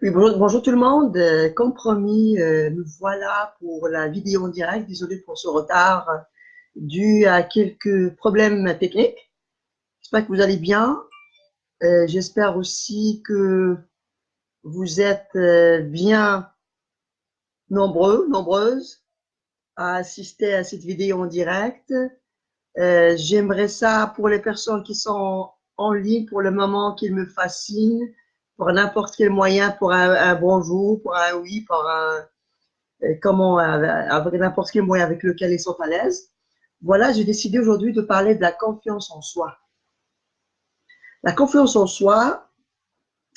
Oui, bonjour tout le monde. Comme promis, nous voilà pour la vidéo en direct. Désolé pour ce retard dû à quelques problèmes techniques. J'espère que vous allez bien. J'espère aussi que vous êtes bien nombreuses à assister à cette vidéo en direct. J'aimerais ça pour les personnes qui sont en ligne pour le moment, qu'ils me fassent signe pour n'importe quel moyen, pour un bonjour, pour un oui, pour un comment, avec n'importe quel moyen avec lequel ils sont à l'aise. Voilà, j'ai décidé aujourd'hui de parler de la confiance en soi. La confiance en soi,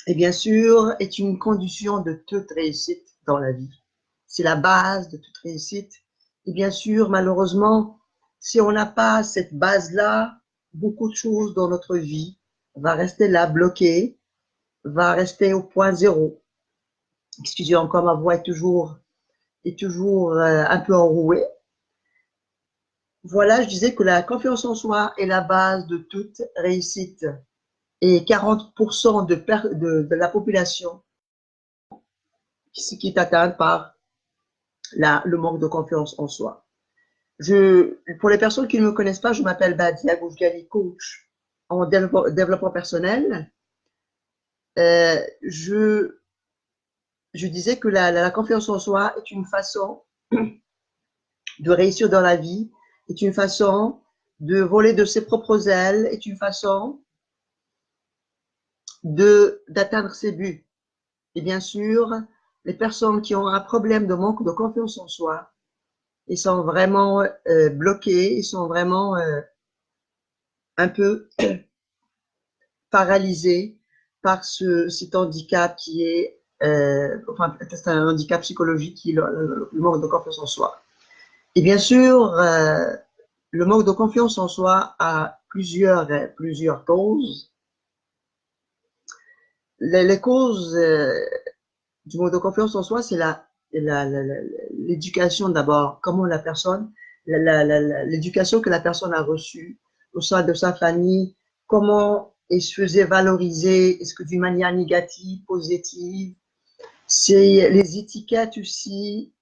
et bien sûr, est une condition de toute réussite dans la vie. C'est la base de toute réussite. Et bien sûr, malheureusement, si on n'a pas cette base-là, beaucoup de choses dans notre vie va rester là, bloquées, va rester au point zéro. Excusez encore, ma voix est toujours un peu enrouée. Voilà, je disais que la confiance en soi est la base de toute réussite. Et 40% de la population qui est atteinte par le manque de confiance en soi. Pour les personnes qui ne me connaissent pas, je m'appelle Badia Goujgali, coach en développement personnel. Euh, je, je disais que la confiance en soi est une façon de réussir dans la vie, est une façon de voler de ses propres ailes, est une façon d'atteindre ses buts. Et bien sûr, les personnes qui ont un problème de manque de confiance en soi, ils sont vraiment bloqués, ils sont vraiment un peu paralysés par cet handicap qui est, enfin, c'est un handicap psychologique qui est le manque de confiance en soi. Et bien sûr, le manque de confiance en soi a plusieurs causes. Les causes du manque de confiance en soi, c'est l'éducation d'abord, comment la personne, l'éducation que la personne a reçue au sein de sa famille, comment elle se faisait valoriser, est-ce que d'une manière négative, positive. C'est les étiquettes aussi.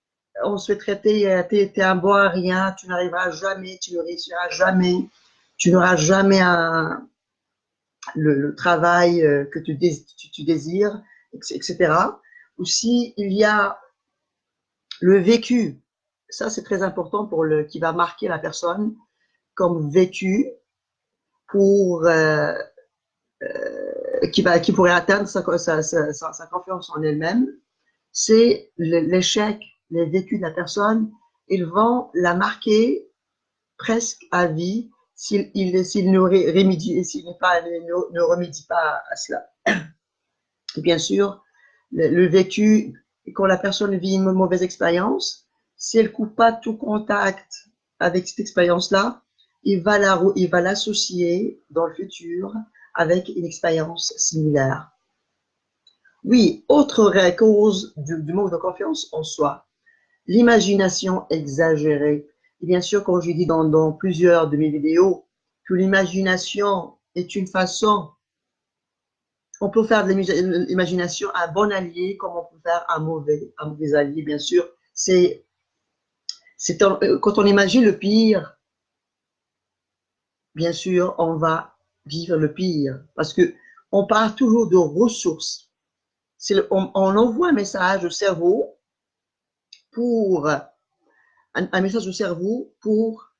On se fait traiter, t'es un bon à rien, tu n'arriveras jamais, tu ne réussiras jamais, tu n'auras jamais le travail que tu désires, etc. Aussi, il y a le vécu. Ça, c'est très important qui va marquer la personne comme vécu pour qui pourrait atteindre sa confiance en elle-même. C'est l'échec, les vécus de la personne. Ils vont la marquer presque à vie s'il ne remédie, ne remédie pas à cela. Et bien sûr, le vécu, quand la personne vit une mauvaise expérience, si elle ne coupe pas tout contact avec cette expérience-là, il va l'associer dans le futur avec une expérience similaire. Oui, autre cause du manque de confiance en soi, l'imagination exagérée. Et bien sûr, comme je dis dans plusieurs de mes vidéos, que l'imagination est une façon, on peut faire de l'imagination un bon allié, comme on peut faire un mauvais allié, bien sûr. Quand on imagine le pire, bien sûr, on va vivre le pire, parce que on part toujours de ressources. On envoie un message au cerveau pour un message au cerveau pour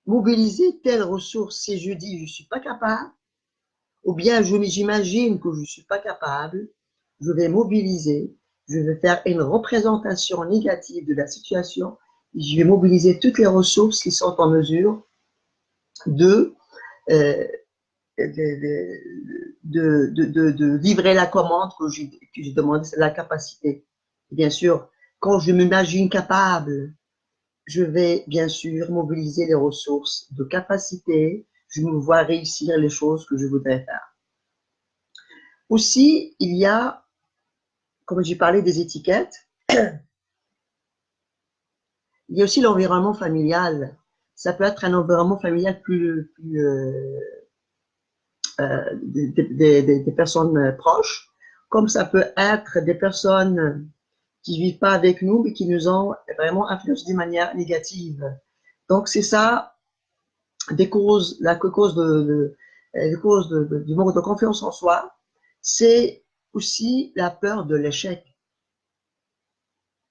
mobiliser telle ressource. Si je dis je suis pas capable, ou bien j'imagine que je suis pas capable, je vais mobiliser, je vais faire une représentation négative de la situation, et je vais mobiliser toutes les ressources qui sont en mesure de euh, de livrer la commande que j'ai demandé, c'est la capacité. Et bien sûr, quand je m'imagine capable, je vais bien sûr mobiliser les ressources de capacité, je me vois réussir les choses que je voudrais faire. Aussi, il y a, comme j'ai parlé des étiquettes, il y a aussi l'environnement familial. Ça peut être un environnement familial des personnes proches, comme ça peut être des personnes qui vivent pas avec nous, mais qui nous ont vraiment influencé d'une manière négative. Donc, c'est ça, des causes, la cause des causes du manque de confiance en soi, c'est aussi la peur de l'échec.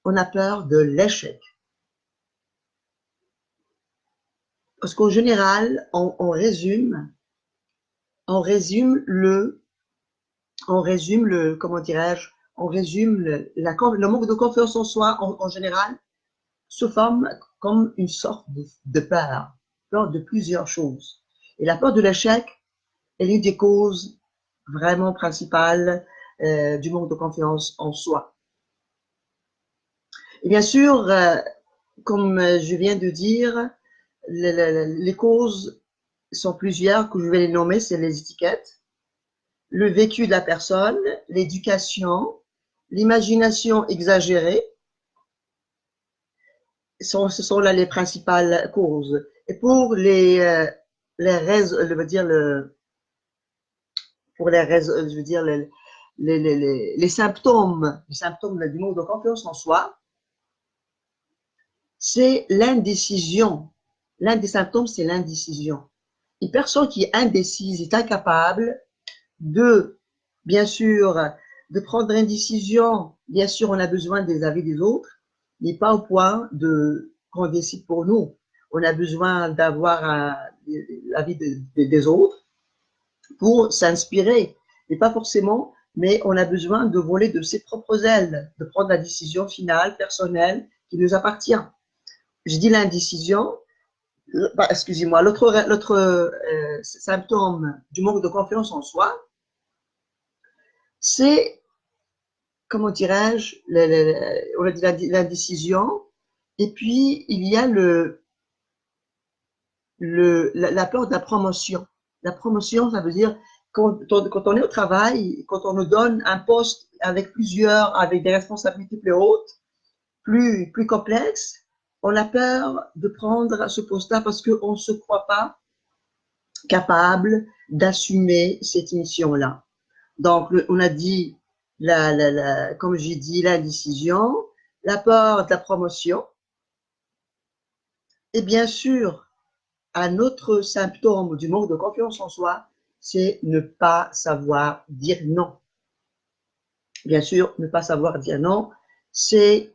On a peur de l'échec. Parce qu'en général, on résume comment dirais-je, on résume le manque de confiance en soi en général se forme comme une sorte de peur de plusieurs choses. Et la peur de l'échec est l'une des causes vraiment principales du manque de confiance en soi. Et bien sûr, comme je viens de dire, les causes sont plusieurs que je vais les nommer, c'est les étiquettes, le vécu de la personne, l'éducation, l'imagination exagérée, ce sont là les principales causes. Et pour raisons, je veux dire pour les raisons, je veux dire les symptômes du manque de confiance en soi, c'est l'indécision. L'un des symptômes, c'est l'indécision. Une personne qui est indécise est incapable de, bien sûr, de prendre une décision. Bien sûr, on a besoin des avis des autres, mais pas au point de qu'on décide pour nous. On a besoin d'avoir l'avis des autres pour s'inspirer, et pas forcément, mais on a besoin de voler de ses propres ailes, de prendre la décision finale, personnelle, qui nous appartient. Je dis l'indécision, excusez-moi, l'autre symptôme du manque de confiance en soi, c'est, comment dirais-je, on a dit l'indécision, et puis il y a la peur de la promotion. La promotion, ça veut dire quand on est au travail, quand on nous donne un poste avec des responsabilités plus hautes, plus complexes, on a peur de prendre ce poste-là parce qu'on ne se croit pas capable d'assumer cette mission-là. Donc, on a dit, comme j'ai dit, l'indécision, la peur de la promotion, et bien sûr, un autre symptôme du manque de confiance en soi, c'est ne pas savoir dire non. Bien sûr, ne pas savoir dire non, c'est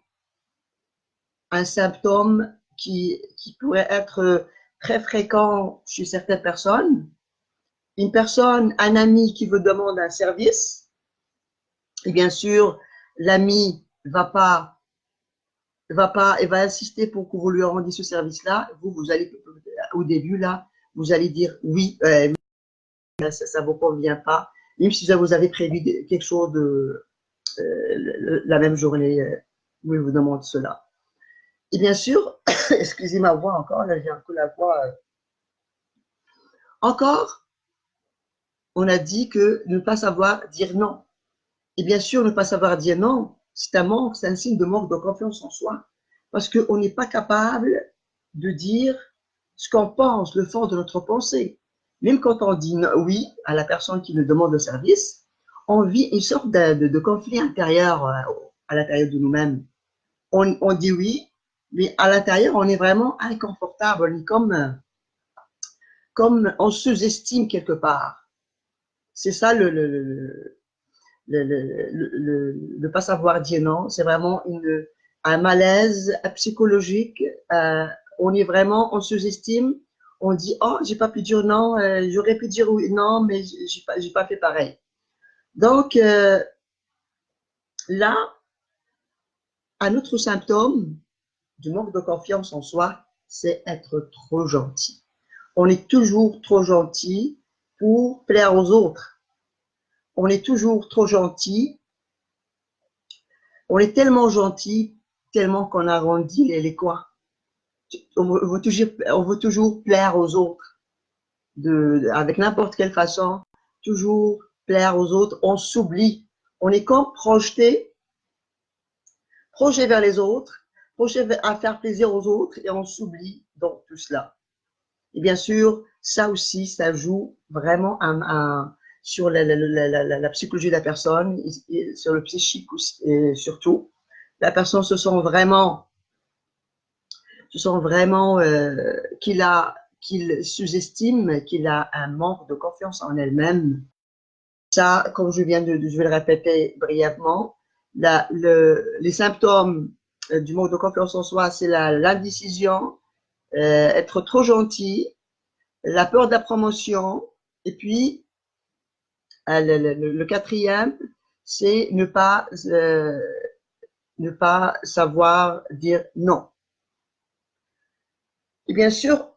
un symptôme qui pourrait être très fréquent chez certaines personnes. Une personne, un ami qui vous demande un service, et bien sûr, l'ami il va insister pour que vous lui rendiez ce service-là. Vous allez, au début, là, vous allez dire oui, ça ne vous convient pas, même si vous avez prévu quelque chose de la même journée où il vous demande cela. Et bien sûr, excusez ma voix encore, là j'ai un peu la voix. Encore, on a dit que ne pas savoir dire non. Et bien sûr, ne pas savoir dire non, c'est un manque, c'est un signe de manque de confiance en soi. Parce qu'on n'est pas capable de dire ce qu'on pense, le fond de notre pensée. Même quand on dit oui à la personne qui nous demande le service, on vit une sorte de conflit intérieur à l'intérieur de nous-mêmes. On dit oui, mais à l'intérieur, on est vraiment inconfortable, on est comme on sous-estime quelque part. C'est ça ne pas savoir dire non, c'est vraiment un malaise psychologique. On est vraiment, on sous-estime, on dit oh j'ai pas pu dire non, j'aurais pu dire oui, non, mais j'ai pas fait pareil. Donc là, un autre symptôme du manque de confiance en soi, c'est être trop gentil. On est toujours trop gentil pour plaire aux autres. On est toujours trop gentil. On est tellement gentil, tellement qu'on arrondit les coins. On veut toujours plaire aux autres, avec n'importe quelle façon, toujours plaire aux autres. On s'oublie. On est comme projeté vers les autres, projeté à faire plaisir aux autres et on s'oublie dans tout cela. Et bien sûr, ça aussi, ça joue vraiment sur la psychologie de la personne, et sur le psychique aussi, et surtout. La personne se sent vraiment qu'il sous-estime, qu'il a un manque de confiance en elle-même. Ça, comme je vais le répéter brièvement, les symptômes du manque de confiance en soi, c'est l'indécision, être trop gentil, la peur de la promotion, et puis le quatrième, c'est ne pas savoir dire non. Et bien sûr,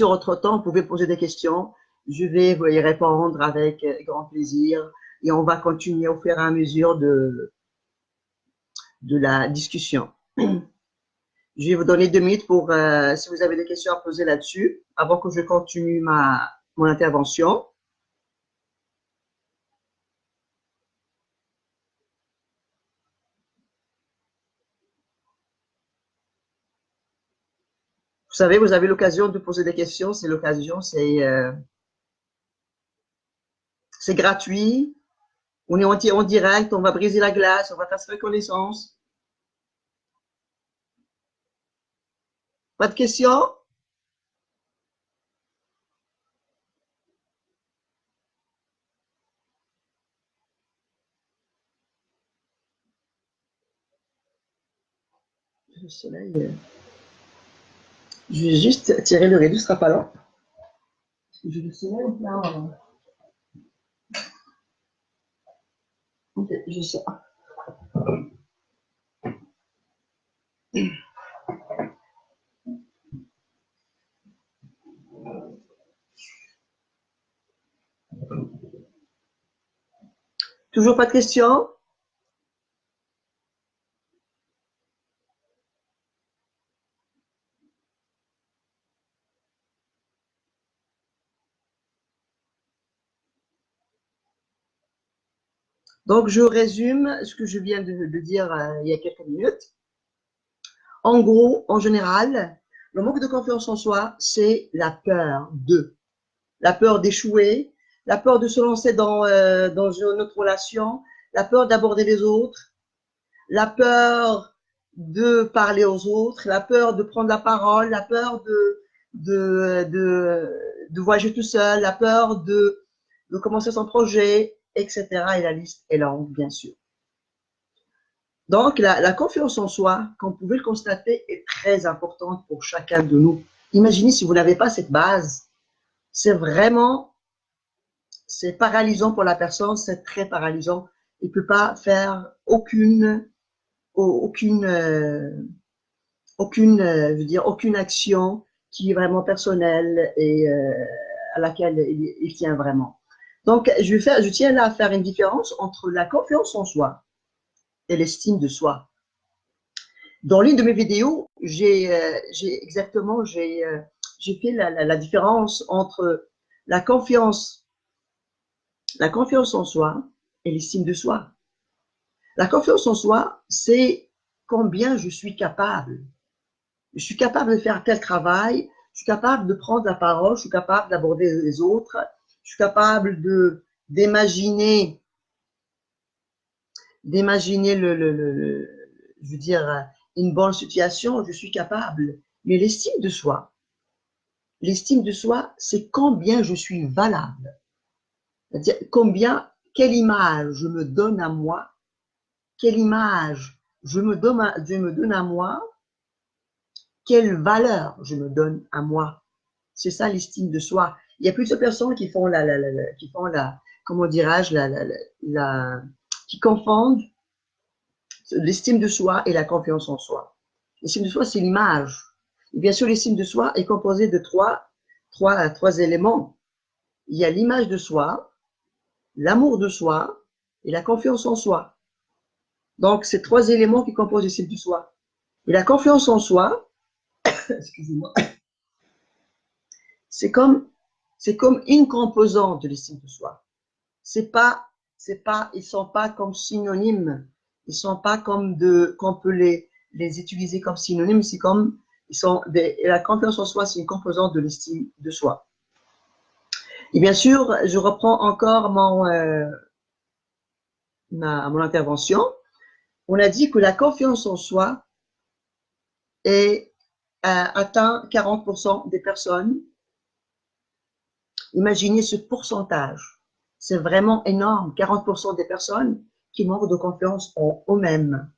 entre-temps, vous pouvez poser des questions. Je vais vous y répondre avec grand plaisir et on va continuer au fur et à mesure de la discussion. Je vais vous donner 2 minutes pour, si vous avez des questions à poser là-dessus, avant que je continue mon intervention. Vous savez, vous avez l'occasion de poser des questions. C'est l'occasion, c'est gratuit. On est en direct, on va briser la glace, on va faire connaissance. Pas de questions? Le soleil. Je vais juste tirer le rideau, ce sera pas long. J'ai le soleil en plein. Ok, je sais. Toujours pas de questions? Donc, je résume ce que je viens de dire il y a quelques minutes. En gros, en général, le manque de confiance en soi, c'est la peur d'échouer, la peur de se lancer dans une autre relation, la peur d'aborder les autres, la peur de parler aux autres, la peur de prendre la parole, la peur de voyager tout seul, la peur de commencer son projet, etc. Et la liste est longue, bien sûr. Donc, la confiance en soi, comme vous pouvez le constater, est très importante pour chacun de nous. Imaginez si vous n'avez pas cette base, c'est paralysant pour la personne, c'est très paralysant. Il ne peut pas faire aucune action qui est vraiment personnelle et à laquelle il tient vraiment. Donc, je tiens là à faire une différence entre la confiance en soi et l'estime de soi. Dans l'une de mes vidéos, j'ai fait la différence entre la confiance en soi et l'estime de soi. La confiance en soi, c'est combien je suis capable. Je suis capable de faire tel travail, je suis capable de prendre la parole, je suis capable d'aborder les autres, je suis capable d'imaginer je veux dire, une bonne situation, je suis capable. Mais l'estime de soi, c'est combien je suis valable. C'est-à-dire quelle image je me donne à moi, quelle image je me donne à moi, quelle valeur je me donne à moi. C'est ça l'estime de soi. Il y a plusieurs personnes qui font comment dirais-je, qui confondent l'estime de soi et la confiance en soi. L'estime de soi, c'est l'image. Et bien sûr, l'estime de soi est composée de trois éléments. Il y a l'image de soi, l'amour de soi et la confiance en soi. Donc, c'est 3 éléments qui composent l'estime de soi. Et la confiance en soi, excusez-moi, c'est comme une composante de l'estime de soi. Ils sont pas comme synonymes. Ils sont pas comme qu'on peut les utiliser comme synonymes. C'est la confiance en soi, c'est une composante de l'estime de soi. Et bien sûr, je reprends encore mon intervention. On a dit que la confiance en soi est atteint 40% des personnes. Imaginez ce pourcentage. C'est vraiment énorme. 40% des personnes qui manquent de confiance en eux-mêmes.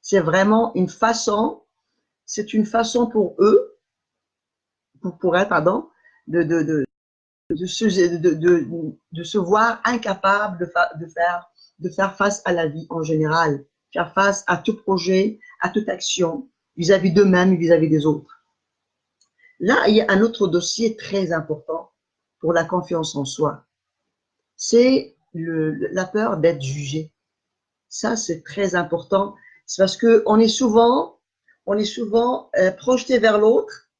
C'est vraiment une façon, c'est une façon pour eux, pour elles, pardon, de se voir incapables de faire face à la vie en général, faire face à tout projet, à toute action, vis-à-vis d'eux-mêmes, vis-à-vis des autres. Là, il y a un autre dossier très important pour la confiance en soi. C'est la peur d'être jugé. Ça, c'est très important. C'est parce que on est souvent projeté vers l'autre.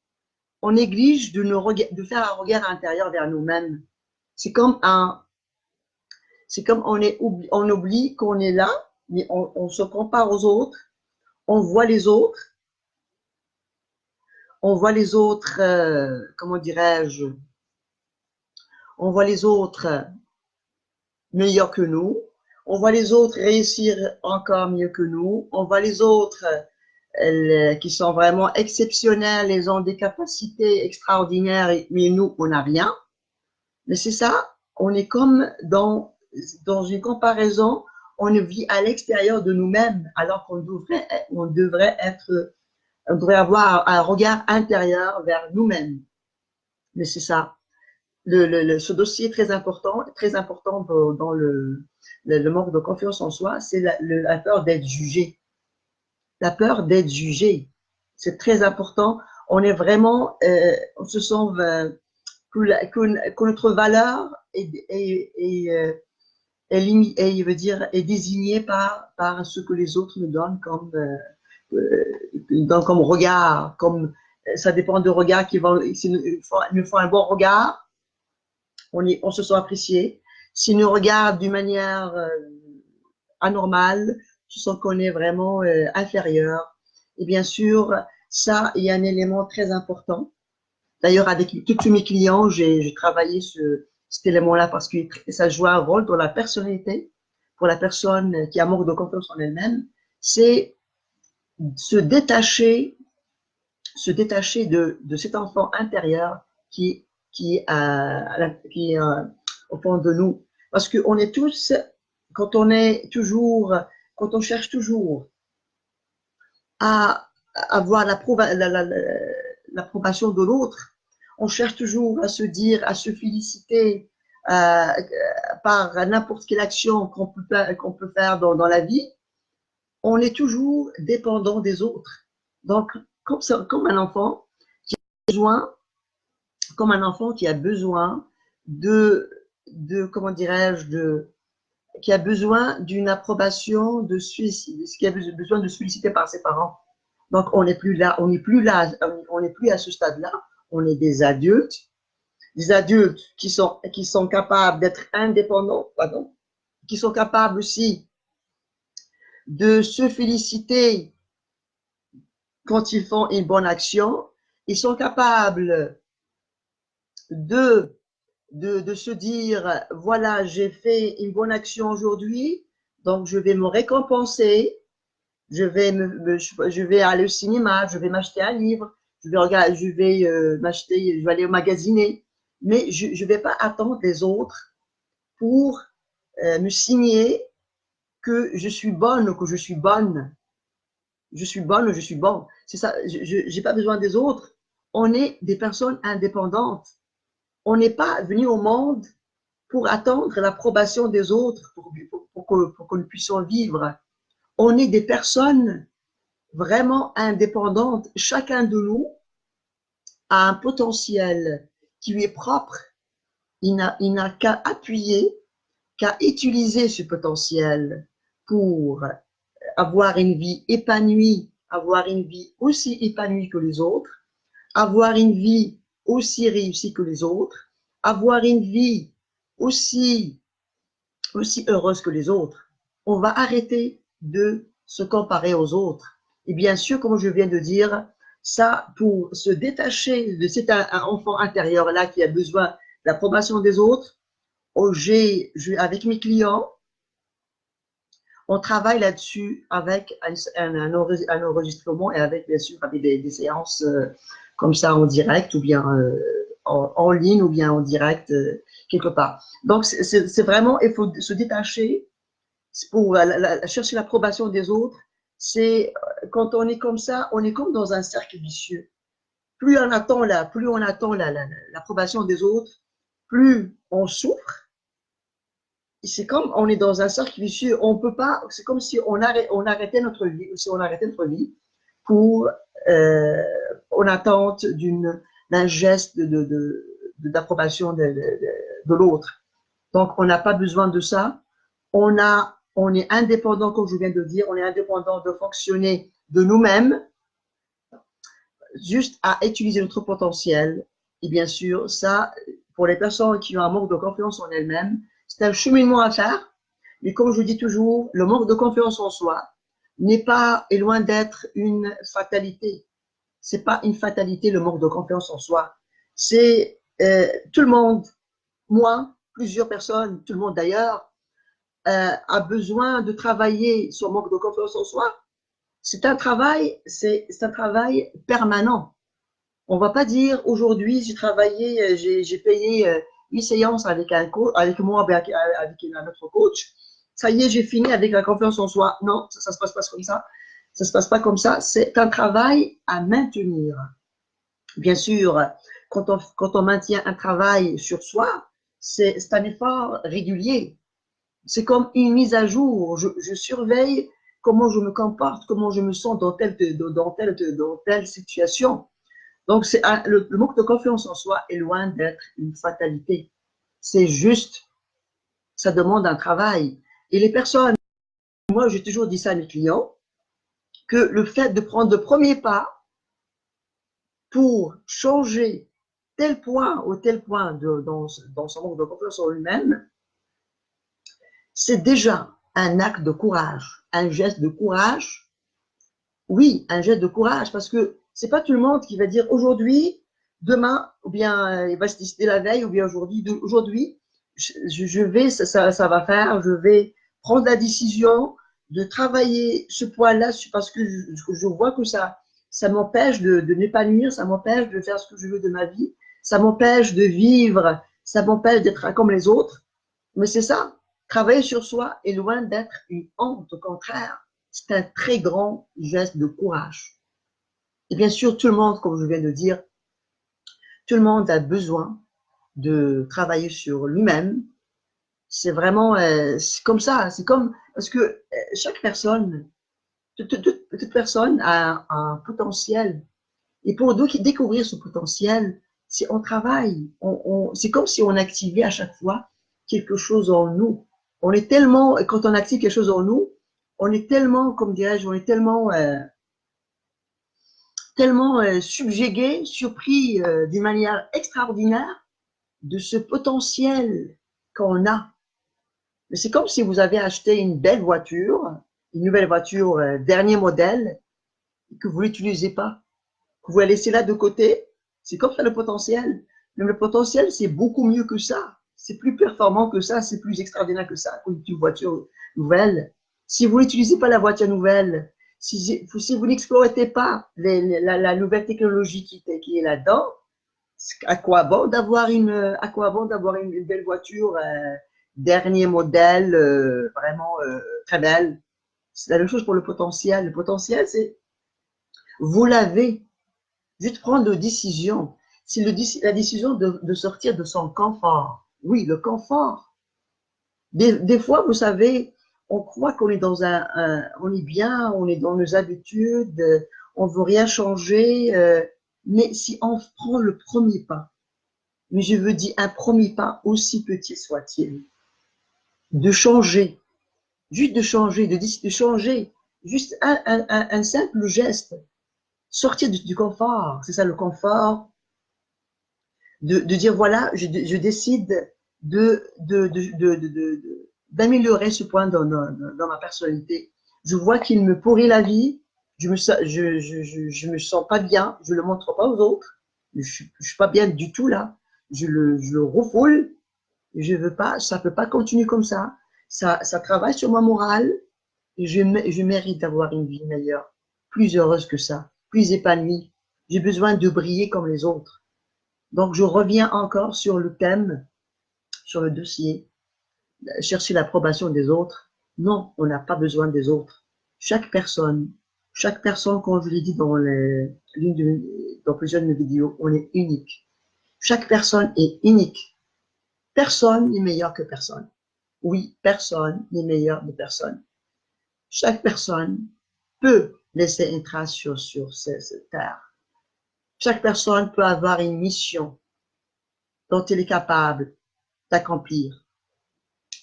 On néglige de faire un regard intérieur vers nous-mêmes. C'est comme on oublie qu'on est là, mais on se compare aux autres. On voit les autres. On voit les autres, comment dirais-je? On voit les autres meilleurs que nous. On voit les autres réussir encore mieux que nous. On voit les autres qui sont vraiment exceptionnels, ils ont des capacités extraordinaires, mais nous, on n'a rien. Mais c'est ça, on est comme dans une comparaison, on vit à l'extérieur de nous-mêmes, alors qu'on devrait avoir un regard intérieur vers nous-mêmes. Mais c'est ça. Ce dossier est très important dans le manque de confiance en soi, c'est la peur d'être jugé. La peur d'être jugé, c'est très important. On est vraiment, on se sent que notre valeur est désignée par ce que les autres nous donnent comme regard, ça dépend du regard s'ils nous font un bon regard, on se sent apprécié. S'ils nous regardent d'une manière anormale, je sens qu'on est vraiment inférieur. Et bien sûr, ça, il y a un élément très important. D'ailleurs, avec tous mes clients, j'ai travaillé cet élément-là parce que ça joue un rôle dans la personnalité. Pour la personne qui a manque de confiance en elle-même, c'est se détacher de cet enfant intérieur qui est au fond de nous. Parce qu'on est tous, quand on cherche toujours à avoir l'approbation de l'autre, on cherche toujours à se dire, à se féliciter par n'importe quelle action qu'on peut faire dans la vie, on est toujours dépendant des autres. Donc, comme un enfant qui a besoin comment dirais-je, qui a besoin d'une approbation, qui a besoin de se féliciter par ses parents. Donc, on n'est plus là, on n'est plus à ce stade-là. On est des adultes qui sont capables d'être indépendants, qui sont capables aussi de se féliciter quand ils font une bonne action. Ils sont capables de se dire, voilà, j'ai fait une bonne action aujourd'hui, donc je vais me récompenser, je vais aller au cinéma, je vais m'acheter un livre, je vais aller magasiner, mais je ne vais pas attendre les autres pour me signer que je suis bonne ou que je suis bonne. Je suis bonne ou je suis bon. C'est ça, je n'ai pas besoin des autres. On est des personnes indépendantes. On n'est pas venu au monde pour attendre l'approbation des autres, pour que nous puissions vivre. On est des personnes vraiment indépendantes. Chacun de nous a un potentiel qui lui est propre. Il n'a qu'à appuyer, qu'à utiliser ce potentiel pour avoir une vie épanouie, avoir une vie aussi épanouie que les autres, avoir une vie aussi réussie que les autres, avoir une vie aussi heureuse que les autres. On va arrêter de se comparer aux autres. Et bien sûr, comme je viens de dire, ça, pour se détacher de cet enfant intérieur-là qui a besoin l'approbation des autres. Avec mes clients, on travaille là-dessus avec un enregistrement et avec, bien sûr, avec des séances comme ça en direct ou bien en ligne ou bien en direct quelque part. Donc, c'est vraiment, il faut se détacher pour chercher l'approbation des autres. C'est quand on est comme ça, on est comme dans un cercle vicieux. Plus on attend l'approbation des autres, plus on souffre. C'est comme on est dans un cercle vicieux. On peut pas. C'est comme si on arrêtait notre vie, si on arrêtait notre vie pour en attente d'un geste d'approbation de l'autre. Donc on n'a pas besoin de ça. On est indépendant, comme je viens de dire, on est indépendant de fonctionner de nous-mêmes, juste à utiliser notre potentiel. Et bien sûr, ça, pour les personnes qui ont un manque de confiance en elles-mêmes, c'est un cheminement à faire. Mais comme je dis toujours, le manque de confiance en soi est loin d'être une fatalité. C'est pas une fatalité, le manque de confiance en soi. C'est tout le monde, moi, plusieurs personnes, tout le monde d'ailleurs, a besoin de travailler son manque de confiance en soi. C'est un travail permanent. On va pas dire aujourd'hui j'ai travaillé, j'ai payé 8 séances avec moi, avec un autre coach. Ça y est, j'ai fini avec la confiance en soi. Non, ça se passe pas comme ça. Ça se passe pas comme ça. C'est un travail à maintenir. Bien sûr, quand on maintient un travail sur soi, c'est un effort régulier. C'est comme une mise à jour. Je surveille comment je me comporte, comment je me sens dans telle situation. Donc, le manque de confiance en soi est loin d'être une fatalité. C'est juste, ça demande un travail. Et les personnes, moi, j'ai toujours dit ça à mes clients, que le fait de prendre le premier pas pour changer tel point ou tel point dans son manque de confiance en lui-même, c'est déjà un acte de courage, un geste de courage. Oui, un geste de courage, parce que c'est pas tout le monde qui va dire aujourd'hui, demain, ou bien il va se décider la veille, ou bien aujourd'hui, je vais, ça va faire, je vais prendre la décision de travailler ce point-là, parce que je vois que ça m'empêche de m'épanouir, ça m'empêche de faire ce que je veux de ma vie, ça m'empêche de vivre, ça m'empêche d'être comme les autres. Mais c'est ça, travailler sur soi est loin d'être une honte, au contraire. C'est un très grand geste de courage. Et bien sûr, tout le monde, comme je viens de dire, tout le monde a besoin de travailler sur lui-même. C'est vraiment, c'est comme ça, c'est comme, parce que chaque personne, toute personne a un potentiel. Et pour découvrir ce potentiel, c'est on travaille. C'est comme si on activait à chaque fois quelque chose en nous. On est tellement, quand on active quelque chose en nous, on est tellement, comme dirais-je, on est tellement subjugué, surpris d'une manière extraordinaire de ce potentiel qu'on a. Mais c'est comme si vous avez acheté une belle voiture, une nouvelle voiture dernier modèle, et que vous l'utilisez pas, que vous la laissez là de côté. C'est comme ça le potentiel. Mais le potentiel, c'est beaucoup mieux que ça. C'est plus performant que ça, c'est plus extraordinaire que ça, qu'une voiture nouvelle. Si vous n'utilisez pas la voiture nouvelle, si vous n'exploitez pas la nouvelle technologie qui est là-dedans, à quoi bon d'avoir une belle voiture dernier modèle, vraiment très belle. C'est la même chose pour le potentiel. Le potentiel, c'est vous l'avez. Juste prendre une décision. C'est la décision de sortir de son confort. Oui, le confort. Des fois, vous savez, on croit qu'on est on est bien, on est dans nos habitudes, on veut rien changer, mais si on prend le premier pas, mais je veux dire un premier pas aussi petit soit-il, de changer, juste de changer, de changer, juste un simple geste, sortir du confort, c'est ça le confort, de dire voilà, je décide d'améliorer ce point dans ma personnalité. Je vois qu'il me pourrit la vie, je me sens pas bien, je le montre pas aux autres, je suis pas bien du tout là. je le refoule. Je veux pas, ça peut pas continuer comme ça. Ça travaille sur ma morale. Et je mérite d'avoir une vie meilleure, plus heureuse que ça, plus épanouie. J'ai besoin de briller comme les autres. Donc, je reviens encore sur le thème, sur le dossier, chercher l'approbation des autres. Non, on n'a pas besoin des autres. Chaque personne, comme je l'ai dit dans plusieurs de mes vidéos, on est unique. Chaque personne est unique. Personne n'est meilleur que personne. Oui, personne n'est meilleur de personne. Chaque personne peut laisser une trace sur cette terre. Chaque personne peut avoir une mission dont elle est capable d'accomplir.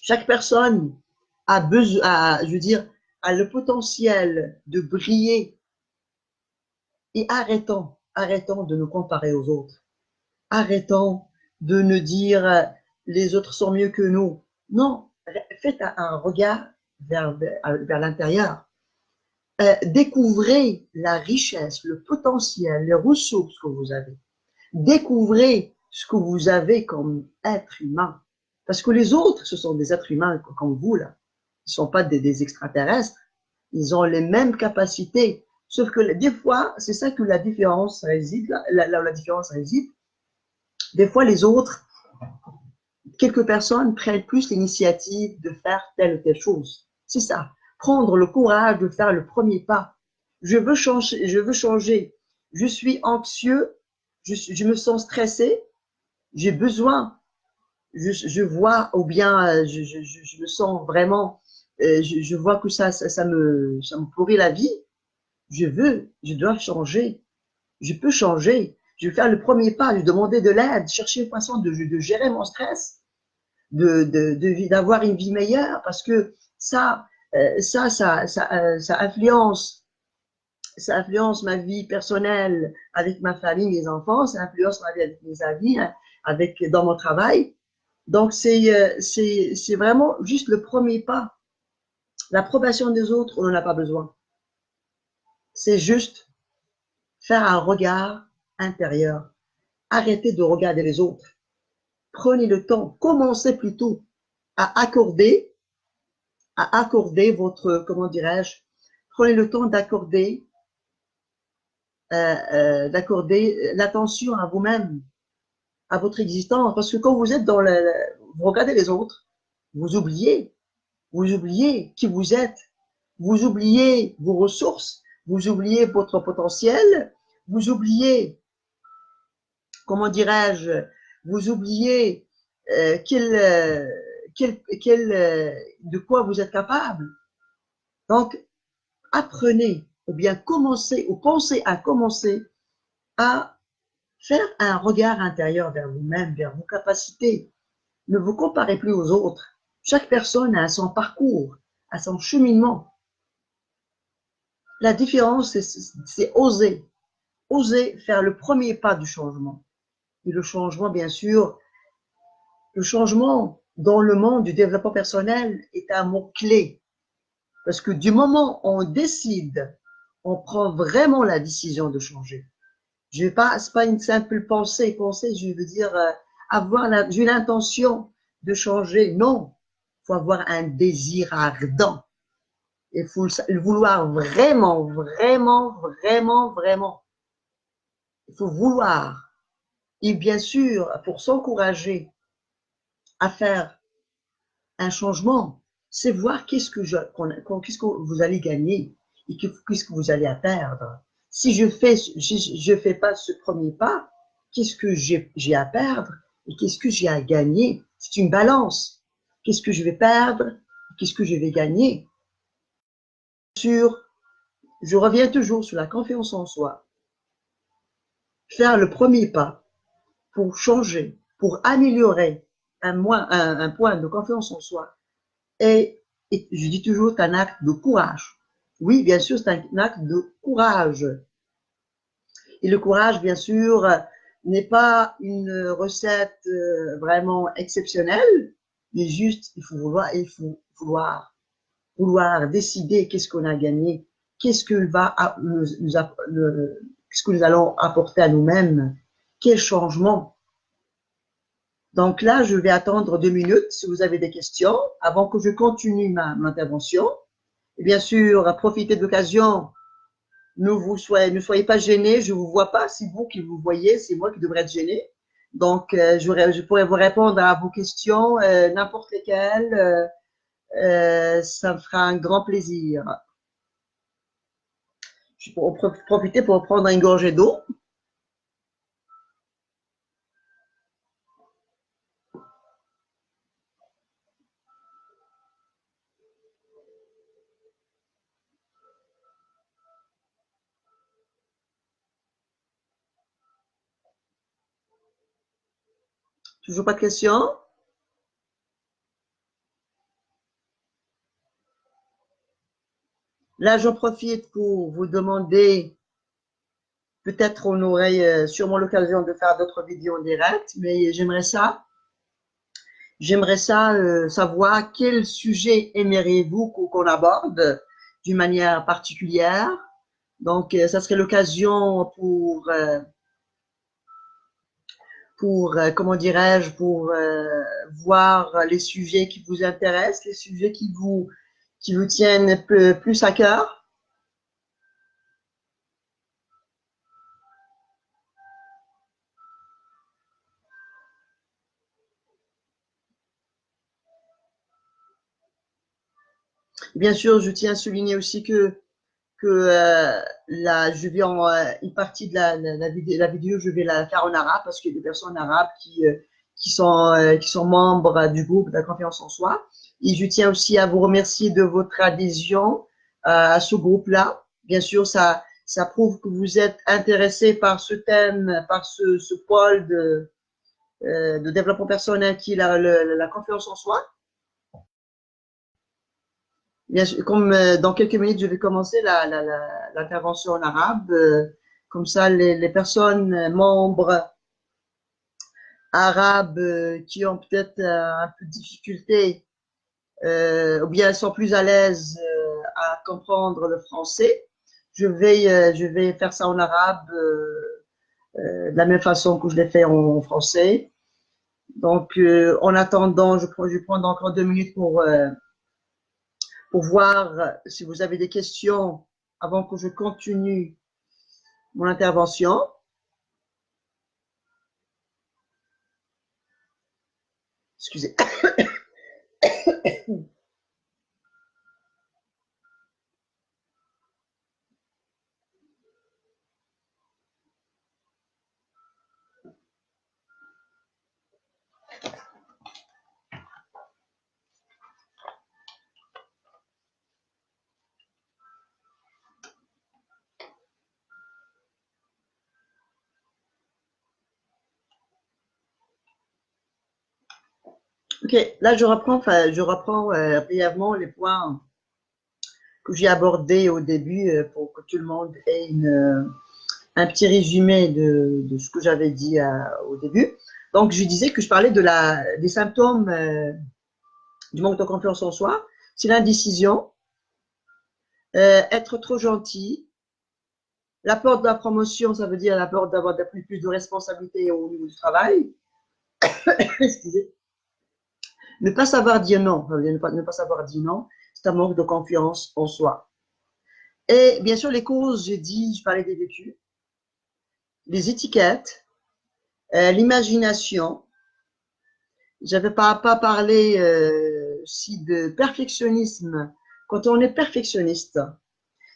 Chaque personne a besoin, je veux dire, a le potentiel de briller. Et arrêtons de nous comparer aux autres. Arrêtons de nous dire les autres sont mieux que nous. Non, faites un regard vers l'intérieur. Découvrez la richesse, le potentiel, les ressources que vous avez. Découvrez ce que vous avez comme être humain. Parce que les autres, ce sont des êtres humains comme vous, là. Ils ne sont pas des extraterrestres. Ils ont les mêmes capacités. Sauf que des fois, c'est ça que la différence réside, la différence réside. Des fois, les autres, quelques personnes prennent plus l'initiative de faire telle ou telle chose. C'est ça. Prendre le courage de faire le premier pas. Je veux changer. Je suis anxieux. Je me sens stressé. J'ai besoin. Je vois, ou bien je me sens vraiment, je vois que ça me pourrit la vie. Je dois changer. Je peux changer. Je vais faire le premier pas, je demander de l'aide, chercher une façon de gérer mon stress, d'avoir une vie meilleure, parce que ça influence ma vie personnelle avec ma famille, mes enfants, ça influence ma vie avec mes amis, dans mon travail. Donc, c'est vraiment juste le premier pas. L'approbation des autres, on n'en a pas besoin. C'est juste faire un regard intérieur. Arrêtez de regarder les autres. Prenez le temps, commencez plutôt à accorder votre, comment dirais-je, prenez le temps d'accorder l'attention à vous-même, à votre existence, parce que quand vous êtes vous regardez les autres, vous oubliez qui vous êtes, vous oubliez vos ressources, vous oubliez votre potentiel, vous oubliez, comment dirais-je, vous oubliez de quoi vous êtes capable. Donc, apprenez, ou bien commencez, ou pensez à commencer à faire un regard intérieur vers vous-même, vers vos capacités. Ne vous comparez plus aux autres. Chaque personne a son parcours, a son cheminement. La différence, c'est oser. Oser faire le premier pas du changement. Et le changement, bien sûr, le changement dans le monde du développement personnel est un mot clé. Parce que du moment où on décide, on prend vraiment la décision de changer. C'est pas une simple pensée, je veux dire, j'ai l'intention de changer. Non, il faut avoir un désir ardent. Il faut le vouloir vraiment, vraiment, vraiment, vraiment. Il faut vouloir. Et bien sûr, pour s'encourager à faire un changement, c'est voir qu'est-ce que vous allez gagner et qu'est-ce que vous allez perdre. Si je fais pas ce premier pas, qu'est-ce que j'ai à perdre et qu'est-ce que j'ai à gagner? C'est une balance. Qu'est-ce que je vais perdre? Qu'est-ce que je vais gagner? Je reviens toujours sur la confiance en soi. Faire le premier pas pour changer, pour améliorer un point de confiance en soi. Et je dis toujours, c'est un acte de courage. Oui, bien sûr, c'est un acte de courage. Et le courage, bien sûr, n'est pas une recette vraiment exceptionnelle, mais juste, il faut vouloir décider qu'est-ce qu'on a gagné, qu'est-ce que nous allons apporter à nous-mêmes, quel changement. Donc là, je vais attendre 2 minutes si vous avez des questions avant que je continue mon intervention. Et bien sûr, profitez de l'occasion. Ne soyez pas gênés. Je vous vois pas. C'est vous qui vous voyez. C'est moi qui devrais être gêné. Donc, je pourrais vous répondre à vos questions, n'importe lesquelles. Ça me fera un grand plaisir. Je peux profiter pour prendre une gorgée d'eau. Toujours pas de questions? Là, j'en profite pour vous demander, peut-être on aurait sûrement l'occasion de faire d'autres vidéos en direct, mais j'aimerais ça savoir quel sujet aimeriez-vous qu'on aborde d'une manière particulière. Donc, ça serait l'occasion comment dirais-je, pour voir les sujets qui vous intéressent, les sujets qui vous tiennent plus à cœur. Bien sûr, je tiens à souligner aussi que là, je vais une partie de la vidéo, je vais la faire en arabe parce qu'il y a des personnes arabes qui sont membres du groupe de la confiance en soi. Et je tiens aussi à vous remercier de votre adhésion à ce groupe-là. Bien sûr, ça prouve que vous êtes intéressé par ce thème, par ce pôle de développement personnel qui est la confiance en soi. Bien, comme dans quelques minutes, je vais commencer l'intervention en arabe. Comme ça, les personnes membres arabes qui ont peut-être un peu de difficulté ou bien elles sont plus à l'aise à comprendre le français, je vais faire ça en arabe de la même façon que je l'ai fait en français. Donc, en attendant, je vais prendre encore 2 minutes pour voir si vous avez des questions avant que je continue mon intervention. Excusez. Ok, là je reprends brièvement les points que j'ai abordés au début pour que tout le monde ait un petit résumé de ce que j'avais dit au début. Donc je disais que je parlais des symptômes du manque de confiance en soi. C'est l'indécision, être trop gentil, la peur de la promotion, ça veut dire la peur d'avoir plus de responsabilités au niveau du travail. Excusez. Ne pas savoir dire non, ne pas savoir dire non, c'est un manque de confiance en soi. Et bien sûr, les causes, je parlais des vécus, les étiquettes, l'imagination. J'avais pas parlé aussi de perfectionnisme. Quand on est perfectionniste,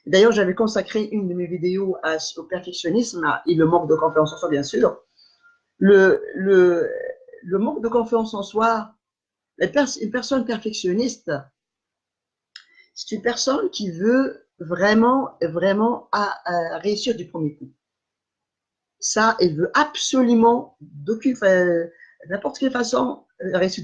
d'ailleurs, j'avais consacré une de mes vidéos au perfectionnisme et le manque de confiance en soi, bien sûr. Le manque de confiance en soi, une personne perfectionniste, c'est une personne qui veut vraiment, vraiment réussir du premier coup. Ça, elle veut absolument, d'aucune, n'importe quelle façon, réussir